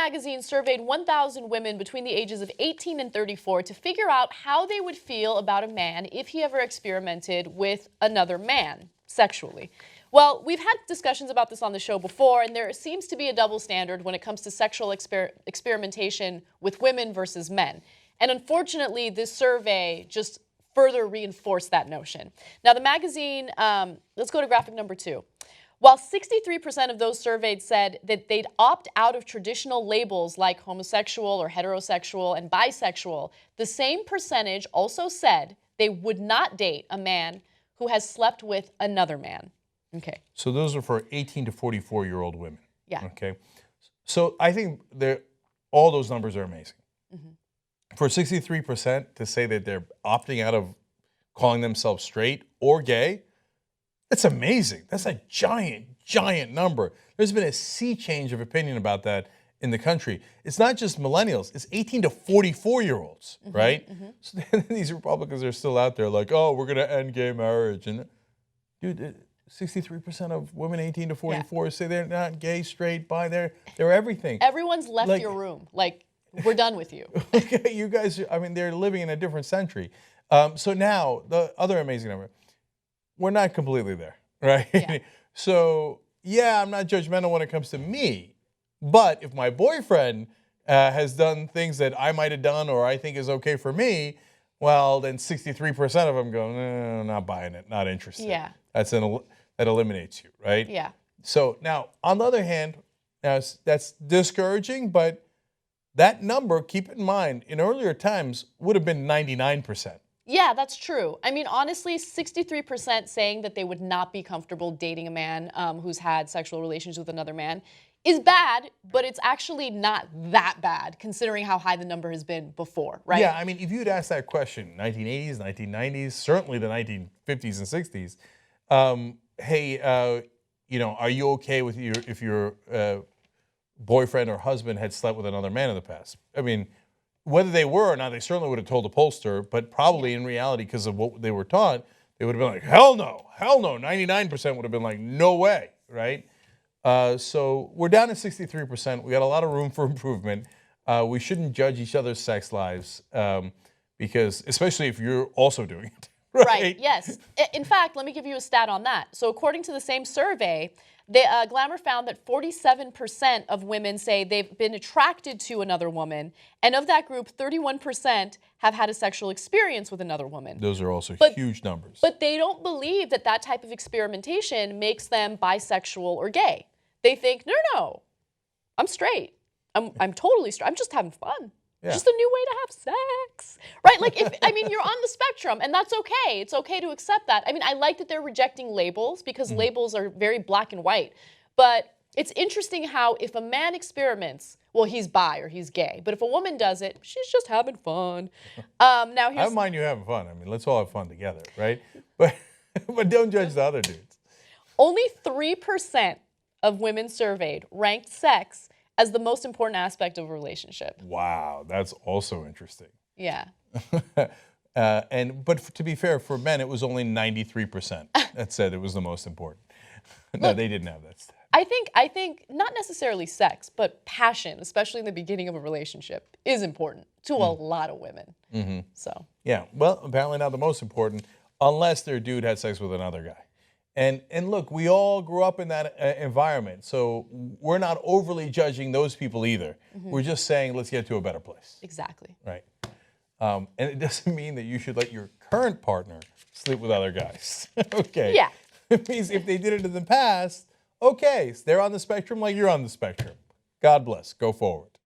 magazine surveyed 1,000 women between the ages of 18 and 34 to figure out how they would feel about a man if he ever experimented with another man sexually. Well, we've had discussions about this on the show before, and there seems to be a double standard when it comes to sexual experimentation with women versus men. And unfortunately, this survey just further reinforced that notion. Now, the magazine, let's go to graphic number 2. While 63% of those surveyed said that they'd opt out of traditional labels like homosexual or heterosexual and bisexual, the same percentage also said they would not date a man who has slept with another man. Okay. So those are for 18 to 44-year-old women. Yeah. Okay. So I think all those numbers are amazing. Mm-hmm. For 63% to say that they're opting out of calling themselves straight or gay, that's amazing. That's a giant, giant number. There's been a sea change of opinion about that in the country. It's not just millennials, it's 18 to 44-year-olds, right? Mm-hmm. So these Republicans are still out there like, oh, we're going to end gay marriage. And dude, 63% of women 18 to 44 say they're not gay, straight, bi, they're everything. Everyone's left your room. Like, we're done with you. You guys, I mean, they're living in a different century. So now, the other amazing number, we're not completely there, right? Yeah. So, yeah, I'm not judgmental when it comes to me, but if my boyfriend has done things that I might have done or I think is okay for me, well, then 63% of them go, no, not buying it, not interested. Yeah. That eliminates you, right? Yeah. So now, on the other hand, that's discouraging, but that number, keep in mind, in earlier times would have been 99%. Yeah, that's true. I mean, honestly, 63% saying that they would not be comfortable dating a man who's had sexual relations with another man is bad, but it's actually not that bad considering how high the number has been before, right? Yeah, I mean, if you'd asked that question, 1980s, 1990s, certainly the 1950s and 60s, hey, are you okay with if your boyfriend or husband had slept with another man in the past? I mean, whether they were or not, they certainly would have told the pollster, but probably in reality, because of what they were taught, they would have been like, hell no. 99% would have been like, no way, right? So we're down to 63%. We got a lot of room for improvement. We shouldn't judge each other's sex lives because, especially if you're also doing it. Right, yes. In fact, let me give you a stat on that. So according to the same survey, Glamour found that 47% of women say they've been attracted to another woman, and of that group, 31% have had a sexual experience with another woman. Those are also huge numbers. But they don't believe that that type of experimentation makes them bisexual or gay. They think, no, I'm straight. I'm totally straight. I'm just having fun. Yeah. Just a new way to have sex, right? Like, you're on the spectrum, and that's okay. It's okay to accept that. I mean, I like that they're rejecting labels because labels are very black and white. But it's interesting how if a man experiments, well, he's bi or he's gay. But if a woman does it, she's just having fun. I don't mind you having fun. I mean, let's all have fun together, right? But don't judge the other dudes. Only 3% of women surveyed ranked sex as the most important aspect of a relationship. Wow, that's also interesting. Yeah. But to be fair, for men, it was only 93% that said it was the most important. No, they didn't have that stat. I think not necessarily sex, but passion, especially in the beginning of a relationship, is important to a lot of women. Mm-hmm. So. Yeah, well, apparently not the most important, unless their dude had sex with another guy. And look, we all grew up in that environment, so we're not overly judging those people either. Mm-hmm. We're just saying, let's get to a better place. Exactly. Right. And it doesn't mean that you should let your current partner sleep with other guys. Okay. Yeah. It means if they did it in the past, okay, they're on the spectrum like you're on the spectrum. God bless. Go forward.